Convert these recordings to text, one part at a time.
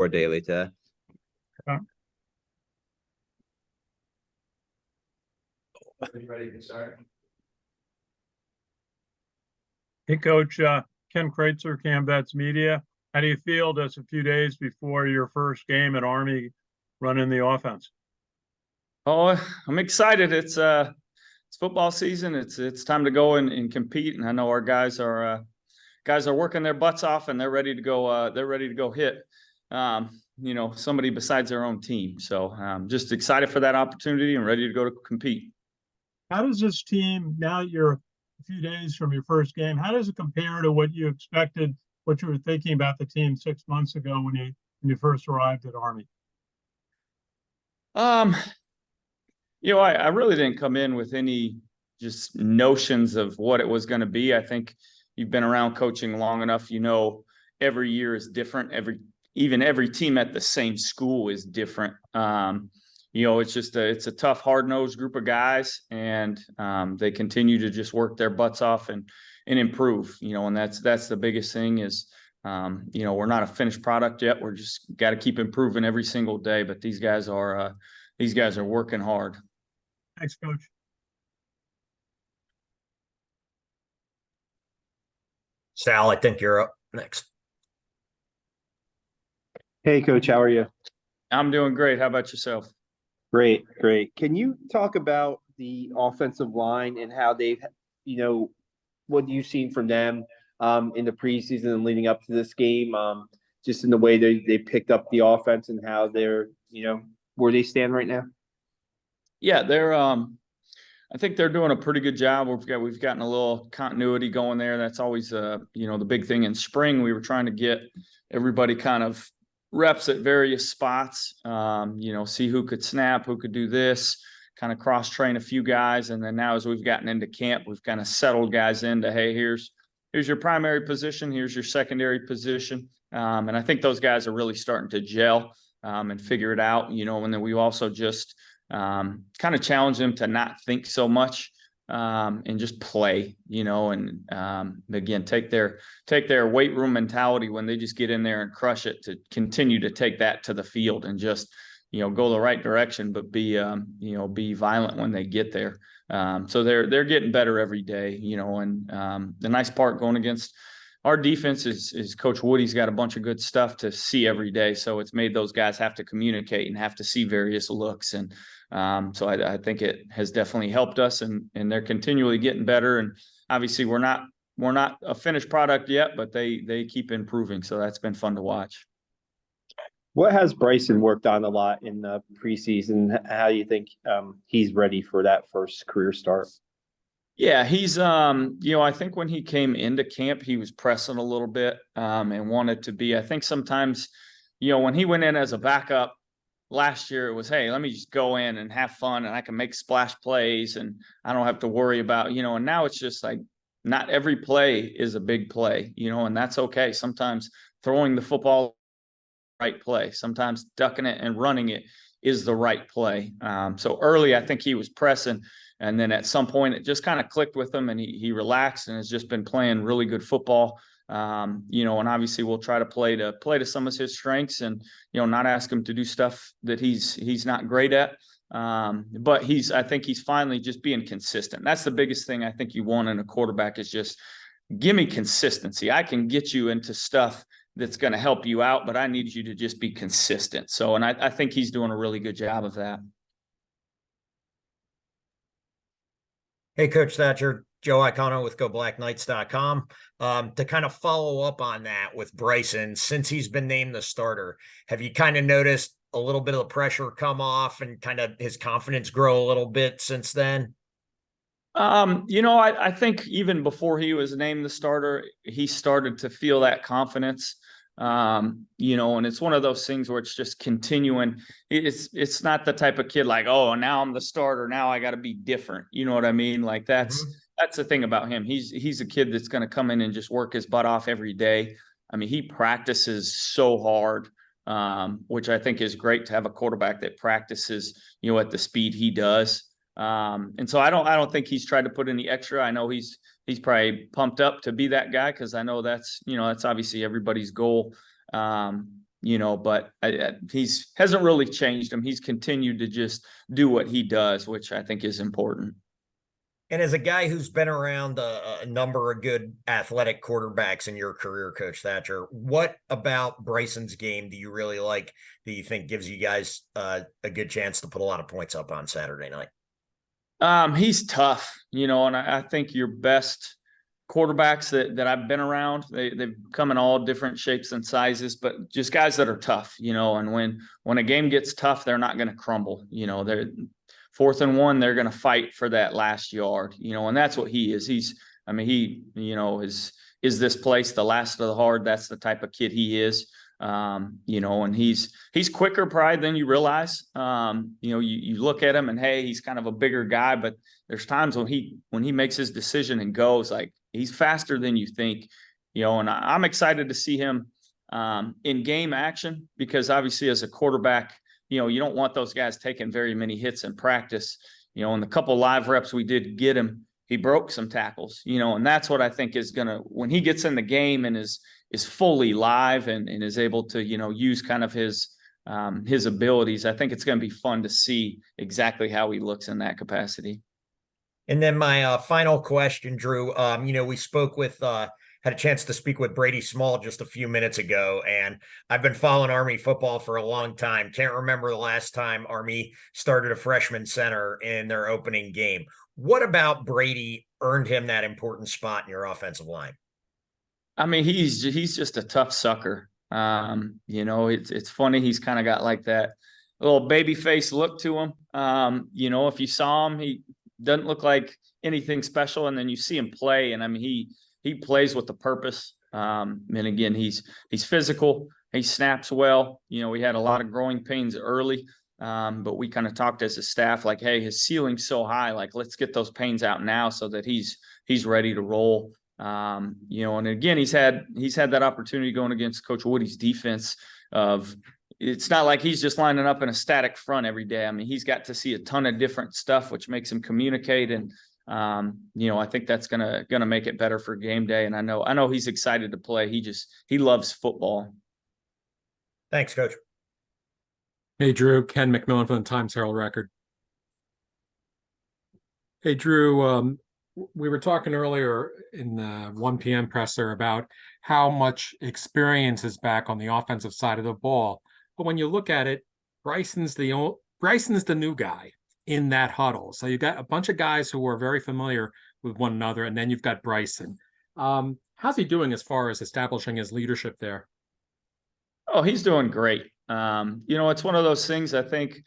for daily today. Ready to start? Hey, Coach, Ken Kraetzer, CaMMVetsMedia. How do you feel just a few days before your first game at Army running the offense? Oh, I'm excited. It's football season. It's time to go and compete. And I know our guys are working their butts off and they're ready to go. They're ready to go hit, somebody besides their own team. So just excited for that opportunity and ready to go to compete. How does this team, now that you're a few days from your first game, how does it compare to what you expected, what you were thinking about the team 6 months ago when you first arrived at Army? I really didn't come in with any just notions of what it was going to be. I think you've been around coaching long enough, every year is different. Every team at the same school is different. It's a tough, hard-nosed group of guys, and they continue to just work their butts off and improve, and that's the biggest thing is, we're not a finished product yet. We're just got to keep improving every single day, but these guys are working hard. Thanks, Coach. Sal, I think you're up next. Hey, Coach, how are you? I'm doing great. How about yourself? Great, great. Can you talk about the offensive line and how they've, what you've seen from them in the preseason and leading up to this game, just in the way they picked up the offense and how they're, where they stand right now? Yeah, I think they're doing a pretty good job. We've gotten a little continuity going there. That's always the big thing in spring. We were trying to get everybody kind of reps at various spots, see who could snap, who could do this, kind of cross train a few guys. And then now as we've gotten into camp, we've kind of settled guys into, hey, here's your primary position. Here's your secondary position. And I think those guys are really starting to gel and figure it out, and then we also just kind of challenge them to not think so much and just play, and again, take their weight room mentality when they just get in there and crush it, to continue to take that to the field and just, go the right direction, but be violent when they get there. So they're getting better every day, and the nice part going against our defense is Coach Woody's got a bunch of good stuff to see every day. So it's made those guys have to communicate and have to see various looks. And so I think it has definitely helped us, and they're continually getting better. And obviously we're not a finished product yet, but they keep improving. So that's been fun to watch. What has Bryson worked on a lot in the preseason? How do you think he's ready for that first career start? Yeah, he's, I think when he came into camp, he was pressing a little bit and wanted to be, I think sometimes, when he went in as a backup last year, it was, hey, let me just go in and have fun and I can make splash plays and I don't have to worry about, and now it's just like, not every play is a big play, and that's okay. Sometimes throwing the football, right play, sometimes ducking it and running it is the right play. So early, I think he was pressing. And then at some point, it just kind of clicked with him, and he relaxed and has just been playing really good football. And obviously we'll try to play to some of his strengths, and not ask him to do stuff that he's not great at. But I think he's finally just being consistent. That's the biggest thing I think you want in a quarterback, is just give me consistency. I can get you into stuff that's going to help you out, but I need you to just be consistent. So, and I think he's doing a really good job of that. Hey, Coach Thatcher, Joe Iacono with GoBlackKnights.com. To kind of follow up on that with Bryson, since he's been named the starter, have you kind of noticed a little bit of the pressure come off and kind of his confidence grow a little bit since then? I think even before he was named the starter, he started to feel that confidence. And it's one of those things where it's just continuing. It's not the type of kid like, oh, now I'm the starter, now I got to be different. You know what I mean? Like that's the thing about him. He's a kid that's going to come in and just work his butt off every day. I mean, he practices so hard, which I think is great to have a quarterback that practices, at the speed he does. And so I don't think he's tried to put any extra. I know he's probably pumped up to be that guy, because I know that's obviously everybody's goal. but he's hasn't really changed him. He's continued to just do what he does, which I think is important. And as a guy who's been around a number of good athletic quarterbacks in your career, Coach Thatcher, what about Bryson's game do you really like that you think gives you guys a good chance to put a lot of points up on Saturday night? He's tough, and I think your best quarterbacks that I've been around, they've come in all different shapes and sizes, but just guys that are tough, and when a game gets tough, they're not going to crumble. They're 4th and 1, they're going to fight for that last yard, and that's what he is. He is this place the last of the hard? That's the type of kid he is. And he's quicker probably than you realize. You look at him and, hey, he's kind of a bigger guy, but there's times when he makes his decision and goes, like, he's faster than you think, and I'm excited to see him in game action, because obviously as a quarterback, you don't want those guys taking very many hits in practice. In the couple live reps we did get him, he broke some tackles, and that's what I think is when he gets in the game and is fully live and is able to, use kind of his abilities. I think it's going to be fun to see exactly how he looks in that capacity. And then my final question, Drew, we spoke with, had a chance to speak with Brady Small just a few minutes ago, and I've been following Army football for a long time. Can't remember the last time Army started a freshman center in their opening game. What about Brady earned him that important spot in your offensive line? I mean, he's just a tough sucker. It's funny. He's kind of got like that little baby face look to him. If you saw him, he doesn't look like anything special. And then you see him play, and I mean, he plays with the purpose. And again, he's physical. He snaps well. We had a lot of growing pains early. But we kind of talked as a staff, like, hey, his ceiling's so high, like, let's get those pains out now so that he's ready to roll. And again, he's had that opportunity going against Coach Woody's defense it's not like he's just lining up in a static front every day. I mean, he's got to see a ton of different stuff, which makes him communicate. And, I think that's going to make it better for game day. And I know he's excited to play. He loves football. Thanks, Coach. Hey, Drew. Ken McMillan from the Times-Herald Record. Hey, Drew. We were talking earlier in the 1 p.m. presser about how much experience is back on the offensive side of the ball. But when you look at it, Bryson's the new guy in that huddle. So you've got a bunch of guys who are very familiar with one another, and then you've got Bryson. How's he doing as far as establishing his leadership there? Oh, he's doing great. It's one of those things, I think,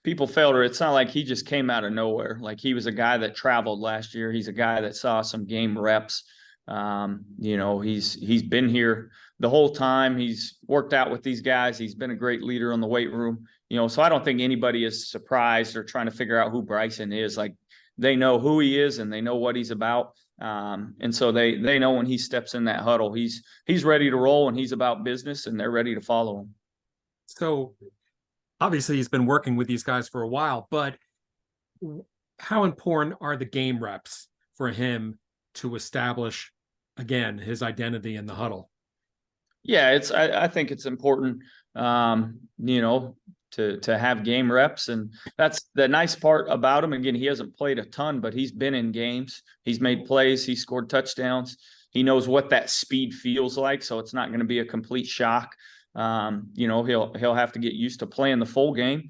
people fail to, it's not like he just came out of nowhere. Like, he was a guy that traveled last year. He's a guy that saw some game reps. He's been here the whole time. He's worked out with these guys. He's been a great leader in the weight room. So I don't think anybody is surprised or trying to figure out who Bryson is. Like, they know who he is and they know what he's about. And so they know when he steps in that huddle, he's ready to roll, and he's about business, and they're ready to follow him. So obviously he's been working with these guys for a while, but how important are the game reps for him to establish, again, his identity in the huddle? Yeah, I think it's important, to have game reps. And that's the nice part about him. Again, he hasn't played a ton, but he's been in games. He's made plays. He scored touchdowns. He knows what that speed feels like. So it's not going to be a complete shock. He'll have to get used to playing the full game,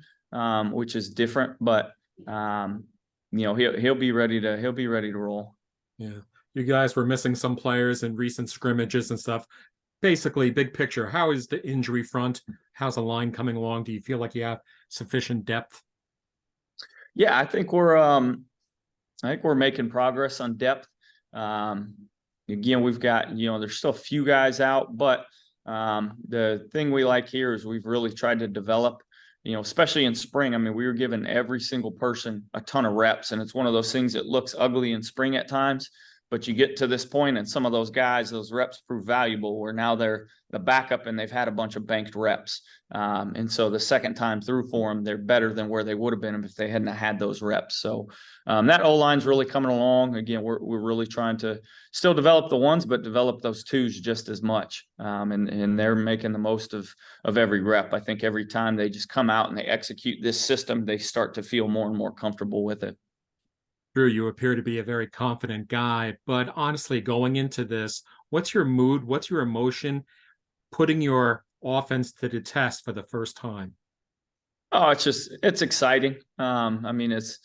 which is different, but he'll be ready to roll. Yeah. You guys were missing some players in recent scrimmages and stuff. Basically, big picture, how is the injury front? How's the line coming along? Do you feel like you have sufficient depth? Yeah, I think we're making progress on depth. Again, we've got, there's still a few guys out, but the thing we like here is we've really tried to develop, especially in spring. I mean, we were giving every single person a ton of reps, and it's one of those things that looks ugly in spring at times, but you get to this point and some of those guys, those reps prove valuable where now they're the backup and they've had a bunch of banked reps. And so the second time through for them, they're better than where they would have been if they hadn't had those reps. So that O-line's really coming along. Again, we're really trying to still develop the ones, but develop those twos just as much. And they're making the most of every rep. I think every time they just come out and they execute this system, they start to feel more and more comfortable with it. Drew, you appear to be a very confident guy, but honestly, going into this, what's your mood? What's your emotion putting your offense to the test for the first time? Oh, it's exciting. I mean, it's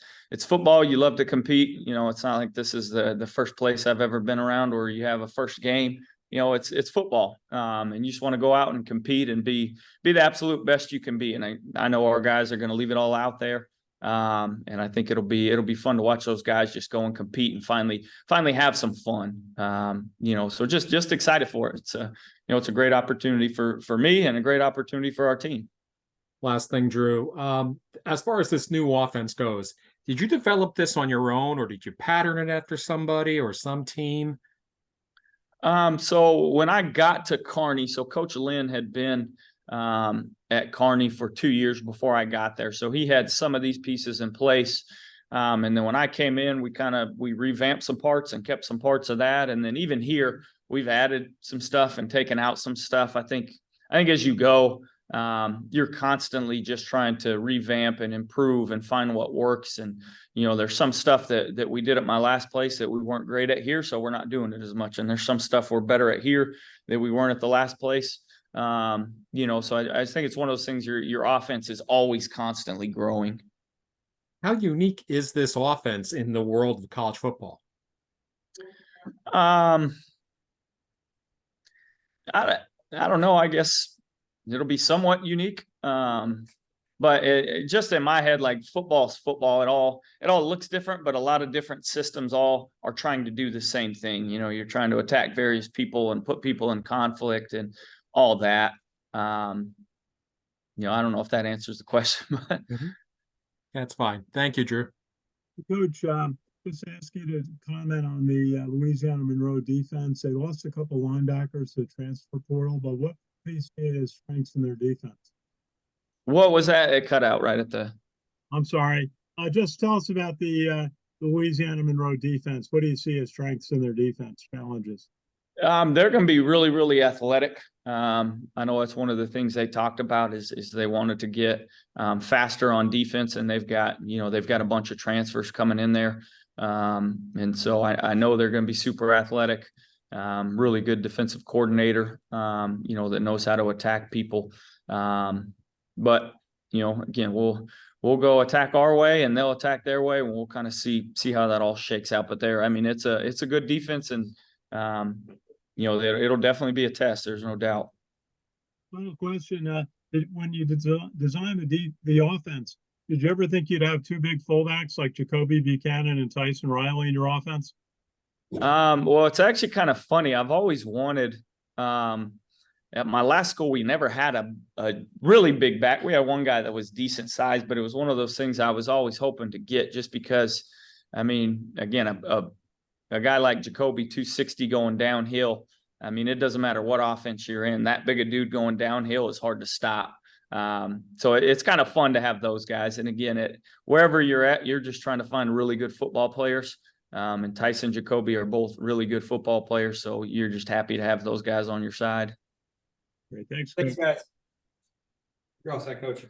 football. You love to compete. You know, it's not like this is the first place I've ever been around where you have a first game. You know, it's football. And you just want to go out and compete and be the absolute best you can be. And I know our guys are going to leave it all out there. And I think it'll be fun to watch those guys just go and compete and finally have some fun. You know, so just excited for it. It's a great opportunity for me and a great opportunity for our team. Last thing, Drew, as far as this new offense goes, did you develop this on your own or did you pattern it after somebody or some team? So when I got to Kearney, so Coach Lynn had been at Kearney for 2 years before I got there. So he had some of these pieces in place. And then when I came in, we revamped some parts and kept some parts of that. And then even here, we've added some stuff and taken out some stuff. I think as you go, you're constantly just trying to revamp and improve and find what works. And, you know, there's some stuff that we did at my last place that we weren't great at here, so we're not doing it as much. And there's some stuff we're better at here that we weren't at the last place. You know, so I think it's one of those things, your offense is always constantly growing. How unique is this offense in the world of college football? I don't know. I guess it'll be somewhat unique. But just in my head, like football's football. It all looks different, but a lot of different systems all are trying to do the same thing. You know, you're trying to attack various people and put people in conflict and all that. You know, I don't know if that answers the question, but That's fine. Thank you, Drew. Coach, just ask you to comment on the Louisiana Monroe defense. They lost a couple linebackers to the transfer portal, but what do you see as strengths in their defense? What was that? It cut out right at the. I'm sorry. Just tell us about the Louisiana Monroe defense. What do you see as strengths in their defense, challenges? They're going to be really, really athletic. I know that's one of the things they talked about is they wanted to get faster on defense, and they've got a bunch of transfers coming in there. And so I know they're going to be super athletic, really good defensive coordinator, you know, that knows how to attack people. But, you know, again, we'll go attack our way and they'll attack their way, and we'll kind of see how that all shakes out. But I mean, it's a good defense, and you know, it'll definitely be a test. There's no doubt. Final question: when you designed the offense, did you ever think you'd have two big fullbacks like Jacoby Buchanan and Tyson Riley in your offense? Well, it's actually kind of funny. I've always wanted. At my last school, we never had a really big back. We had one guy that was decent size, but it was one of those things I was always hoping to get, just because, I mean, again, a guy like Jacoby, 260 going downhill. I mean, it doesn't matter what offense you're in. That big a dude going downhill is hard to stop. So it's kind of fun to have those guys. And again, wherever you're at, you're just trying to find really good football players. And Tyson and Jacoby are both really good football players. So you're just happy to have those guys on your side. Great, thanks. Thanks, guys. You're all set, Coach.